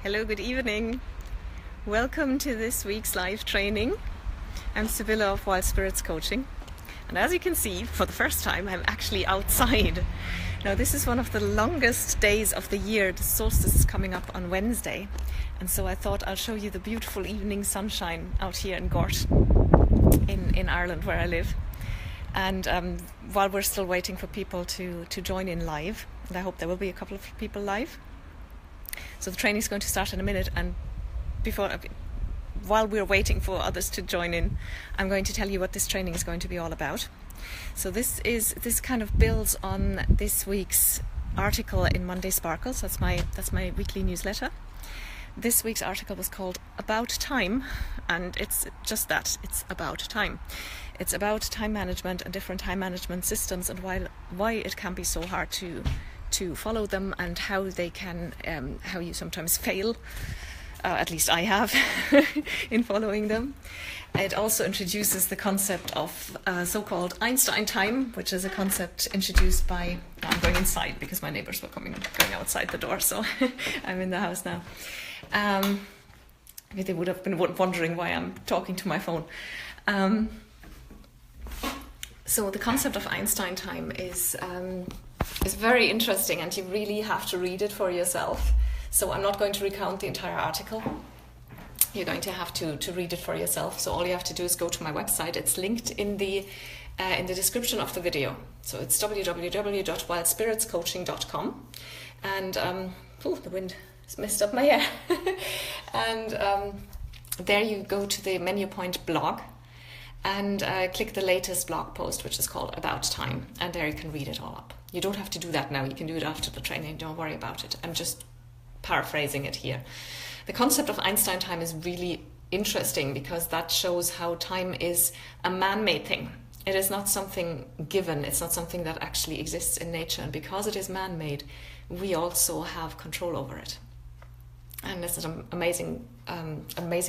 Hello, good evening. Welcome to this week's live training. I'm Sibylle of Wild Spirits Coaching. And as you can see, for the first time, I'm actually outside. Now, this is one of the longest days of the year. The solstice is coming up on Wednesday. And so I thought I'll show you the beautiful evening sunshine out here in Gort, in Ireland, where I live. And while we're still waiting for people to join in live, and I hope there will be a couple of people live. So the training is going to start in a minute, and while we're waiting for others to join in, I'm going to tell you what this training is going to be all about. So this kind of builds on this week's article in Monday Sparkles. That's my weekly newsletter. This week's article was called About Time, and it's just that. It's about time. It's about time management and different time management systems, and why it can be so hard to follow them, and how they can how you sometimes fail. At least I have in following them. It also introduces the concept of so-called Einstein time, which is a concept introduced by... I'm going inside because my neighbors were going outside the door, so I'm in the house now. They would have been wondering why I'm talking to my phone. So the concept of Einstein time is very interesting, and you really have to read it for yourself. So I'm not going to recount the entire article. You're going to have to read it for yourself. So all you have to do is go to my website. It's linked in the description of the video. So it's www.wildspiritscoaching.com. And the wind has messed up my hair. And there you go to the menu point blog, and click the latest blog post, which is called About Time, and there you can read it all up. You don't have to do that now. You can do it after the training. Don't worry about it. I'm just paraphrasing it here. The concept of Einstein time is really interesting because that shows how time is a man-made thing. It is not something given. It's not something that actually exists in nature. And because it is man-made, we also have control over it. And this is an amazing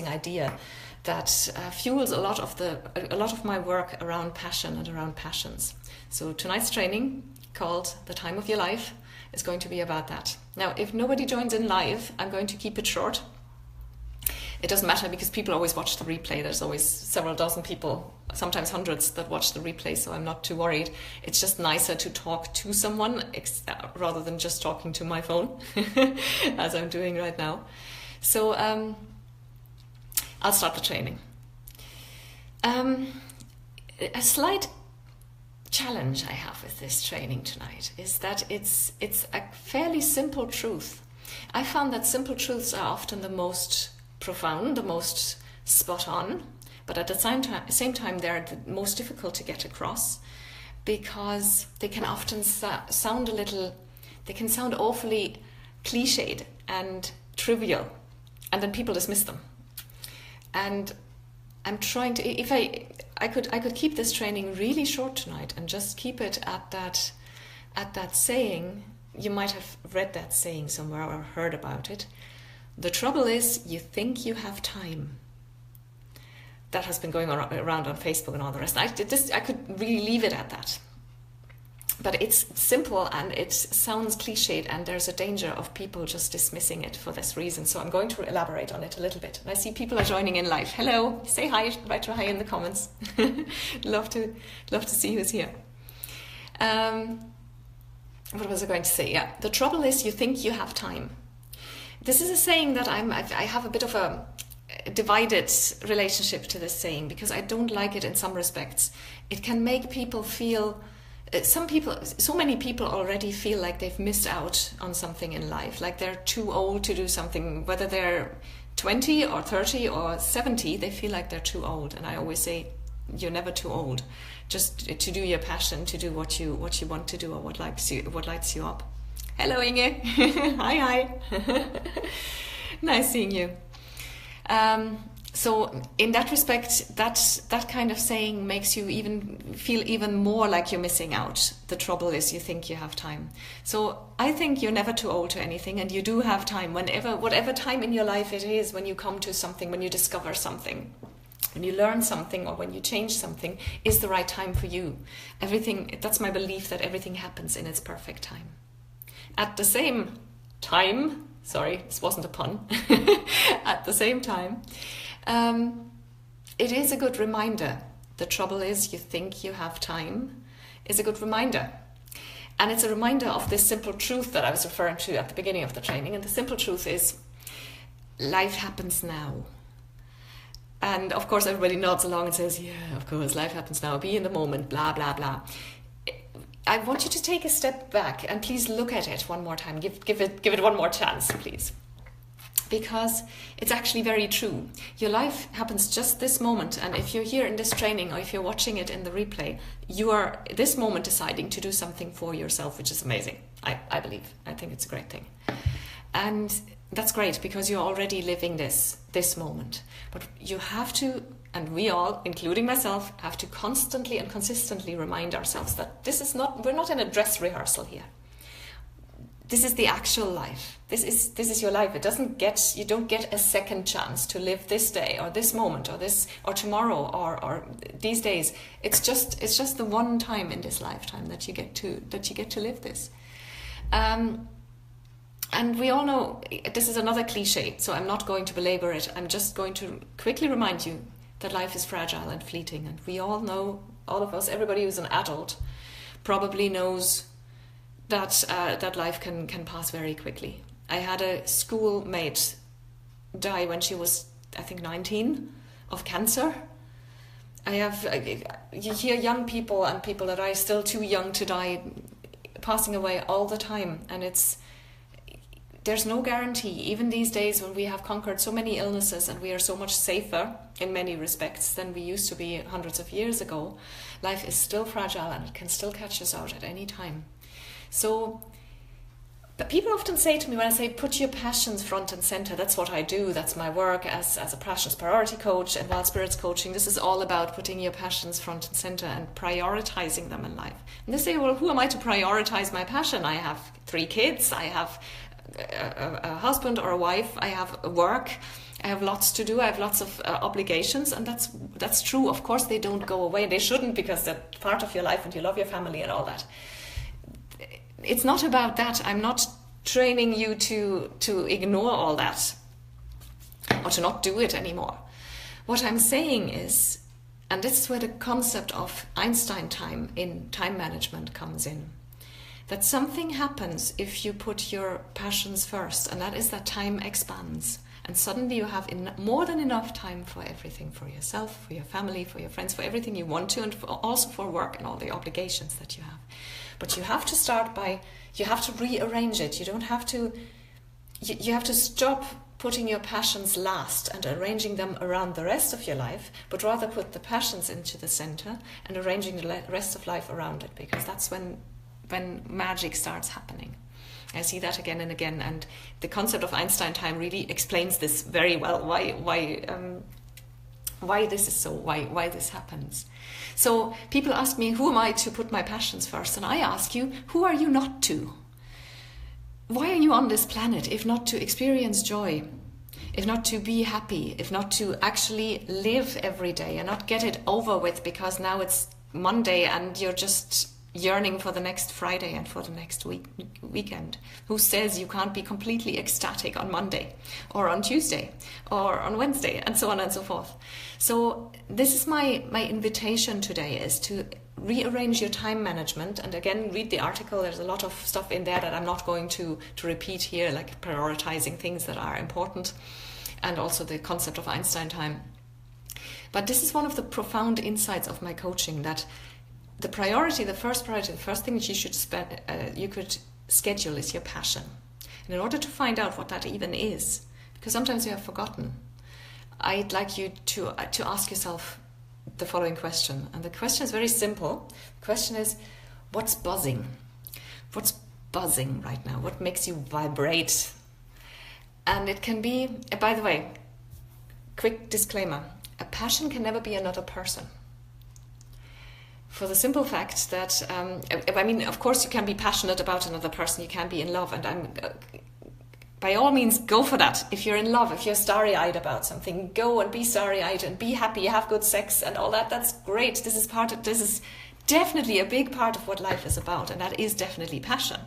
idea that fuels a lot of my work around passion and around passions. So tonight's training, called The Time of Your Life, is going to be about that. Now, if nobody joins in live, I'm going to keep it short. It doesn't matter because people always watch the replay. There's always several dozen people, sometimes hundreds, that watch the replay, so I'm not too worried. It's just nicer to talk to someone rather than just talking to my phone, as I'm doing right now. So I'll start the training. A slight challenge I have with this training tonight is that it's a fairly simple truth. I found that simple truths are often the most profound, the most spot on, but at the same time they're the most difficult to get across, because they can often sound awfully cliched and trivial, and then people dismiss them. And I'm trying to, if I could keep this training really short tonight and just keep it at that saying. You might have read that saying somewhere or heard about it. The trouble is, you think you have time. That has been going around on Facebook and all the rest. I could really leave it at that. But it's simple and it sounds cliched, and there's a danger of people just dismissing it for this reason. So I'm going to elaborate on it a little bit. And I see people are joining in live. Hello, say hi, write your hi in the comments. Love to see who's here. What was I going to say? Yeah, the trouble is, you think you have time. This is a saying that I have a bit of a divided relationship to this saying, because I don't like it in some respects. It can make people feel... so many people already feel like they've missed out on something in life, like they're too old to do something. Whether they're 20 or 30 or 70, they feel like they're too old. And I always say, you're never too old. Just to do your passion, to do what you want to do, or what lights you up. Hello, Inge. Hi. Nice seeing you. So in that respect, that kind of saying makes you feel even more like you're missing out. The trouble is, you think you have time. So I think you're never too old to anything, and you do have time. Whatever time in your life it is, when you come to something, when you discover something, when you learn something, or when you change something, is the right time for you. That's my belief, that everything happens in its perfect time. At the same time, sorry, this wasn't a pun, at the same time, it is a good reminder. The trouble is, you think you have time, is a good reminder. And it's a reminder of this simple truth that I was referring to at the beginning of the training. And the simple truth is, life happens now. And of course, everybody nods along and says, yeah, of course, life happens now. Be in the moment, blah, blah, blah. I want you to take a step back and please look at it one more time. Give it one more chance, please. Because it's actually very true. Your life happens just this moment, and if you're here in this training or if you're watching it in the replay, you are this moment deciding to do something for yourself, which is amazing. I believe. I think it's a great thing. And that's great because you're already living this moment. But you have to, and we all, including myself, have to constantly and consistently remind ourselves that we're not in a dress rehearsal here. This is the actual life. This is your life. You don't get a second chance to live this day or this moment or tomorrow or these days. It's just the one time in this lifetime that you get to live this. And we all know this is another cliche, so I'm not going to belabor it. I'm just going to quickly remind you that life is fragile and fleeting, and we all know, all of us, everybody who's an adult probably knows that life can pass very quickly. I had a schoolmate die when she was, I think, 19 of cancer. You hear young people and people that are still too young to die passing away all the time, and there's no guarantee. Even these days when we have conquered so many illnesses and we are so much safer in many respects than we used to be hundreds of years ago, life is still fragile and it can still catch us out at any time. So, but people often say to me when I say put your passions front and center, that's what I do, that's my work as a passions priority coach and Wild Spirits coaching. This is all about putting your passions front and center and prioritizing them in life. And they say, well, who am I to prioritize my passion? I have 3 kids, I have a husband or a wife, I have work, I have lots to do, I have lots of obligations, and that's true. Of course they don't go away, they shouldn't, because they're part of your life and you love your family and all that. It's not about that. I'm not training you to ignore all that or to not do it anymore. What I'm saying is, and this is where the concept of Einstein time in time management comes in, that something happens if you put your passions first, and that is that time expands. And suddenly you have more than enough time for everything, for yourself, for your family, for your friends, for everything you want to, and also for work and all the obligations that you have. But you have to start you have to rearrange it. You have to stop putting your passions last and arranging them around the rest of your life, but rather put the passions into the center and arranging the rest of life around it, because that's when magic starts happening. I see that again and again, and the concept of Einstein time really explains this very well, why this is so, why this happens. So people ask me, who am I to put my passions first? And I ask you, who are you not to? Why are you on this planet if not to experience joy, if not to be happy, if not to actually live every day and not get it over with because now it's Monday and you're just yearning for the next Friday and for the next weekend? Who says you can't be completely ecstatic on Monday or on Tuesday or on Wednesday and so on and so forth? So this is my invitation today, is to rearrange your time management. And again, read the article. There's a lot of stuff in there that I'm not going to repeat here, like prioritizing things that are important and also the concept of Einstein time. But this is one of the profound insights of my coaching, that the first thing that you could schedule is your passion. And in order to find out what that even is, because sometimes you have forgotten, I'd like you to ask yourself the following question. And the question is very simple. The question is, what's buzzing? What's buzzing right now? What makes you vibrate? And it can be, by the way, quick disclaimer, a passion can never be another person. For the simple fact that, of course you can be passionate about another person, you can be in love, and by all means, go for that. If you're in love, if you're starry-eyed about something, go and be starry-eyed and be happy, have good sex and all that. That's great. This is definitely a big part of what life is about, and that is definitely passion.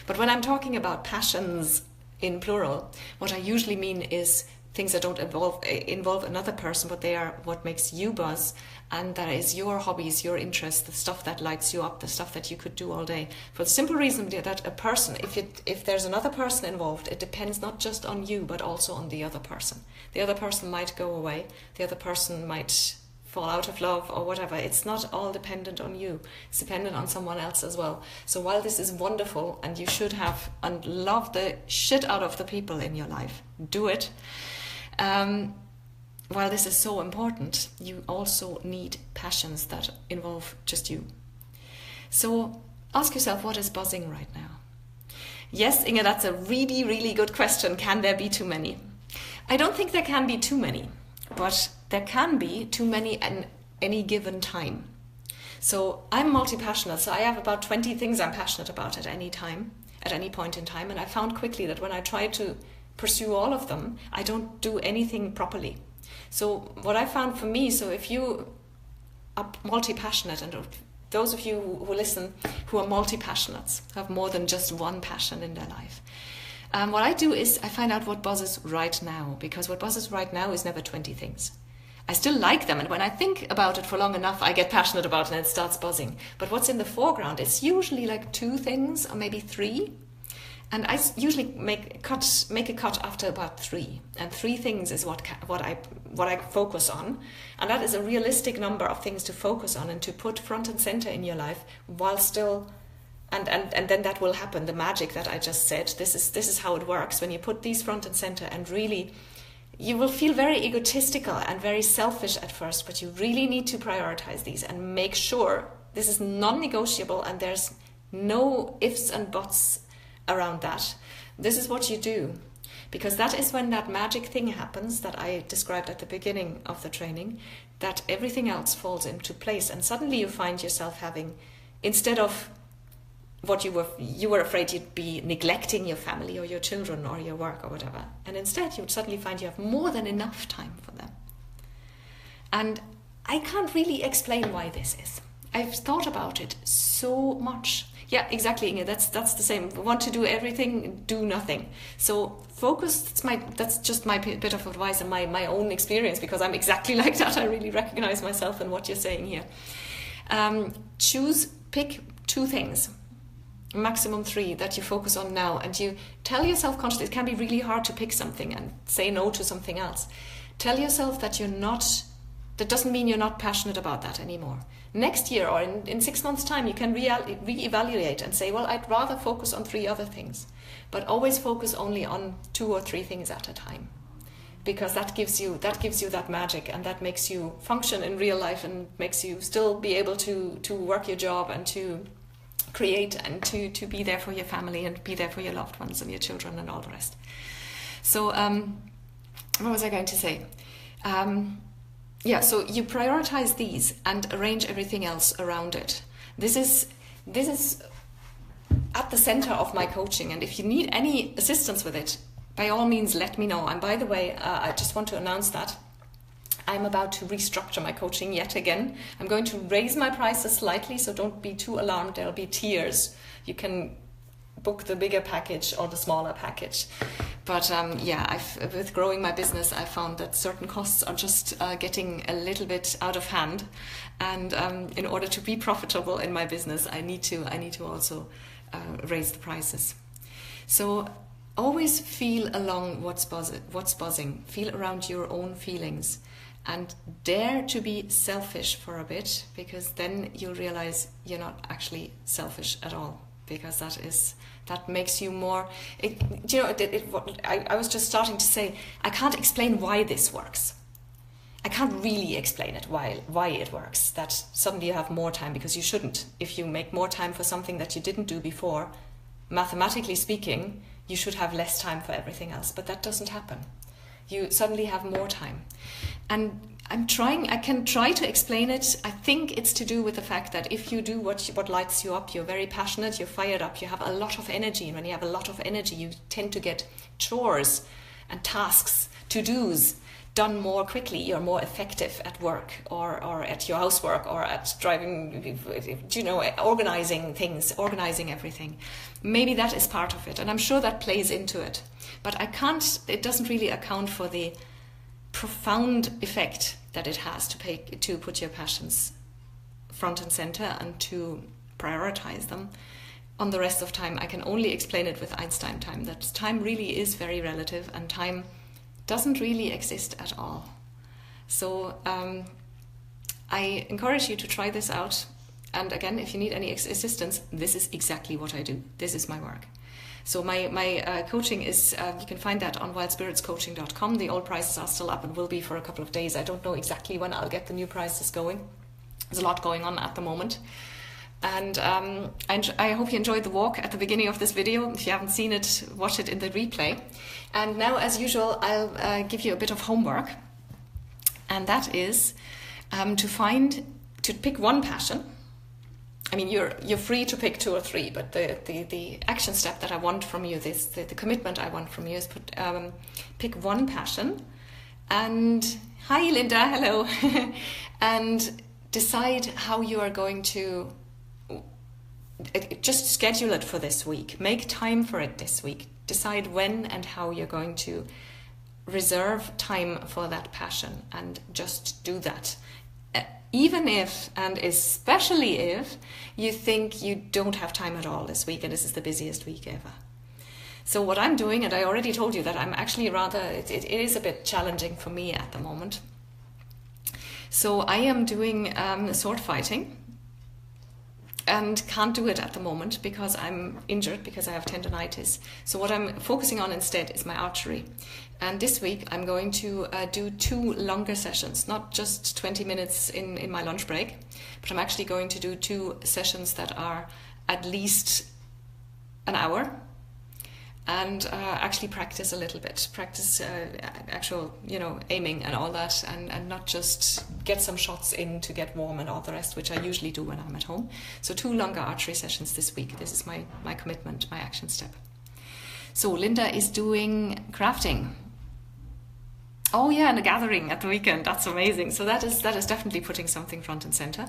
But when I'm talking about passions in plural, what I usually mean is things that don't involve another person, but they are what makes you buzz, and that is your hobbies, your interests, the stuff that lights you up, the stuff that you could do all day. For the simple reason that a person, if there's another person involved, it depends not just on you, but also on the other person. The other person might go away, the other person might fall out of love or whatever. It's not all dependent on you. It's dependent on someone else as well. So while this is wonderful, and you should have and love the shit out of the people in your life, do it. While this is so important, you also need passions that involve just you. So ask yourself, what is buzzing right now? Yes, Inge, that's a really, really good question. Can there be too many? I don't think there can be too many, but there can be too many at any given time. So I'm multi-passionate, so I have about 20 things I'm passionate about at any time, at any point in time, and I found quickly that when I try to pursue all of them, I don't do anything properly. So what I found for me, so if you are multi-passionate, and those of you who listen who are multi-passionates, have more than just one passion in their life, what I do is I find out what buzzes right now, because what buzzes right now is never 20 things. I still like them, and when I think about it for long enough, I get passionate about it and it starts buzzing. But what's in the foreground is usually like 2 things or maybe 3. And I usually make a cut after about 3, and 3 things is what I focus on, and that is a realistic number of things to focus on and to put front and center in your life, while still, and then that will happen. The magic that I just said. This is how it works when you put these front and center, and really, you will feel very egotistical and very selfish at first, but you really need to prioritize these and make sure this is non-negotiable, and there's no ifs and buts around that. This is what you do, because that is when that magic thing happens that I described at the beginning of the training, that everything else falls into place, and suddenly you find yourself having, instead of what you were afraid you'd be neglecting your family or your children or your work or whatever, and instead you would suddenly find you have more than enough time for them. And I can't really explain why this is. I've thought about it so much. Yeah, exactly, Inge. That's the same. Want to do everything, do nothing. So focus. That's just my bit of advice and my own experience, because I'm exactly like that. I really recognize myself in what you're saying here. Pick 2 things, maximum 3, that you focus on now, and you tell yourself consciously. It can be really hard to pick something and say no to something else. Tell yourself that you're not. That doesn't mean you're not passionate about that anymore. Next year or in 6 months' time, you can reevaluate and say, well, I'd rather focus on 3 other things, but always focus only on 2 or 3 things at a time, because that gives you that magic, and that makes you function in real life and makes you still be able to work your job and to create and to be there for your family and be there for your loved ones and your children and all the rest. So what was I going to say? So you prioritize these and arrange everything else around it. This is at the center of my coaching, and if you need any assistance with it, by all means let me know. And by the way, I just want to announce that I'm about to restructure my coaching yet again. I'm going to raise my prices slightly, so don't be too alarmed. There'll be tiers. You can book the bigger package or the smaller package. But with growing my business, I found that certain costs are just getting a little bit out of hand, and in order to be profitable in my business, I need to also raise the prices. So always feel along what's buzzing. Feel around your own feelings, and dare to be selfish for a bit, because then you'll realize you're not actually selfish at all. Because that makes you more. I was just starting to say, I can't explain why this works. I can't really explain it why it works. That suddenly you have more time, because you shouldn't. If you make more time for something that you didn't do before, mathematically speaking, you should have less time for everything else. But that doesn't happen. You suddenly have more time, and I can try to explain it. I think it's to do with the fact that if you do what lights you up, you're very passionate, you're fired up, you have a lot of energy. And when you have a lot of energy, you tend to get chores and tasks, to-dos done more quickly, you're more effective at work or at your housework or at driving, you know, organizing things, organizing everything. Maybe that is part of it, and I'm sure that plays into it. But it doesn't really account for the profound effect that it has to put your passions front and center and to prioritize them. On the rest of time, I can only explain it with Einstein time, that time really is very relative and time doesn't really exist at all. So I encourage you to try this out. And again, if you need any assistance, this is exactly what I do. This is my work. So my coaching is, you can find that on wildspiritscoaching.com. The old prices are still up and will be for a couple of days. I don't know exactly when I'll get the new prices going. There's a lot going on at the moment. And I hope you enjoyed the walk at the beginning of this video. If you haven't seen it, watch it in the replay. And now, as usual, I'll give you a bit of homework. And that is to pick one passion. I mean, you're free to pick 2 or 3, but the action step that I want from you, the commitment I want from you is pick one passion. And hi, Linda, hello. And decide how you are going to just schedule it for this week. Make time for it this week. Decide when and how you're going to reserve time for that passion and just do that. Even if, and especially if, you think you don't have time at all this week and this is the busiest week ever. So what I'm doing, and I already told you that I'm actually it is a bit challenging for me at the moment. So I am doing sword fighting and can't do it at the moment because I'm injured, because I have tendonitis. So what I'm focusing on instead is my archery. And this week I'm going to do 2 longer sessions, not just 20 minutes in my lunch break, but I'm actually going to do 2 sessions that are at least an hour, and actually practice a little bit, practice actual, aiming and all that, and not just get some shots in to get warm and all the rest, which I usually do when I'm at home. So 2 longer archery sessions this week. This is my commitment, my action step. So Linda is doing crafting. Oh yeah, and a gathering at the weekend. That's amazing. So that is definitely putting something front and center.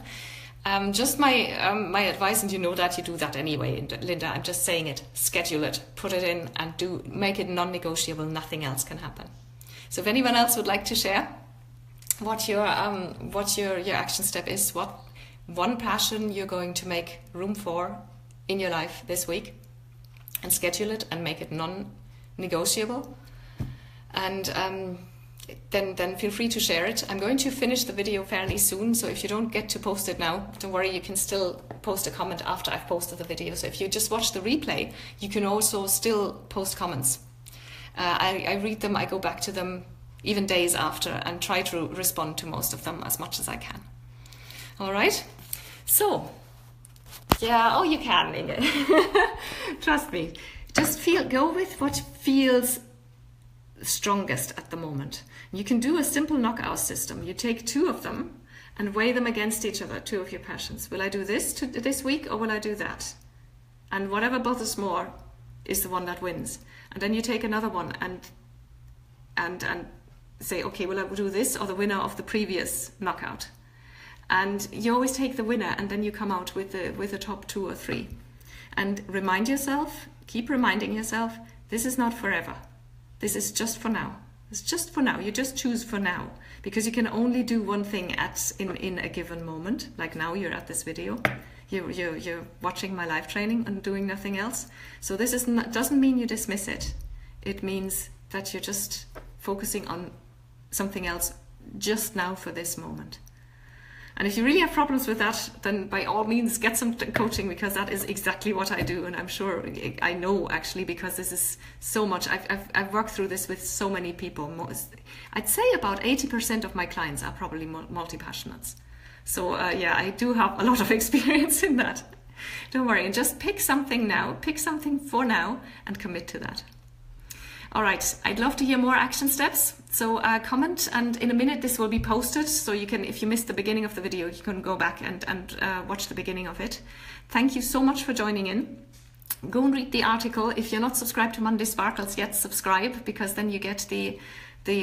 Just my advice, and you know that, you do that anyway, Linda, I'm just saying it, schedule it, put it in, and make it non-negotiable. Nothing else can happen. So if anyone else would like to share what your action step is, what one passion you're going to make room for in your life this week, and schedule it and make it non-negotiable, and then feel free to share it. I'm going to finish the video fairly soon, so if you don't get to post it now, don't worry, you can still post a comment after I've posted the video. So if you just watch the replay, you can also still post comments. I read them, I go back to them even days after and try to respond to most of them as much as I can. All right? So, yeah, oh, you can, Inge. Trust me. Just go with what feels strongest at the moment. You can do a simple knockout system. You take 2 of them and weigh them against each other, 2 of your passions. Will I do this this week or will I do that? And whatever bothers more is the one that wins. And then you take another one and say, okay, will I do this or the winner of the previous knockout? And you always take the winner, and then you come out with the top 2 or 3. And remind yourself, keep reminding yourself, this is not forever. This is just for now. It's just for now. You just choose for now, because you can only do one thing in a given moment. Like now, you're at this video. You're watching my live training and doing nothing else. So this doesn't mean you dismiss it. It means that you're just focusing on something else just now for this moment. And if you really have problems with that, then by all means get some coaching, because that is exactly what I do. And I'm sure, I know actually, because this is so much, I've worked through this with so many people. I'd say about 80% of my clients are probably multi-passionates. So yeah, I do have a lot of experience in that. Don't worry, and just pick something now, pick something for now and commit to that. All right, I'd love to hear more action steps. So comment, and in a minute this will be posted. So you can, if you missed the beginning of the video, you can go back and watch the beginning of it. Thank you so much for joining in. go and read the article. If you're not subscribed to Monday Sparkles yet, subscribe, because then you get the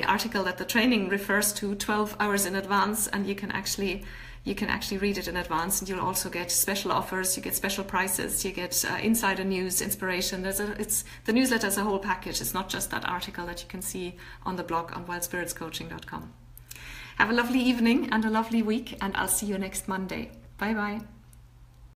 article that the training refers to 12 hours in advance, and you can actually read it in advance, and you'll also get special offers, you get special prices, you get insider news, inspiration. The newsletter is a whole package. It's not just that article that you can see on the blog on wildspiritscoaching.com. Have a lovely evening and a lovely week, and I'll see you next Monday. Bye bye.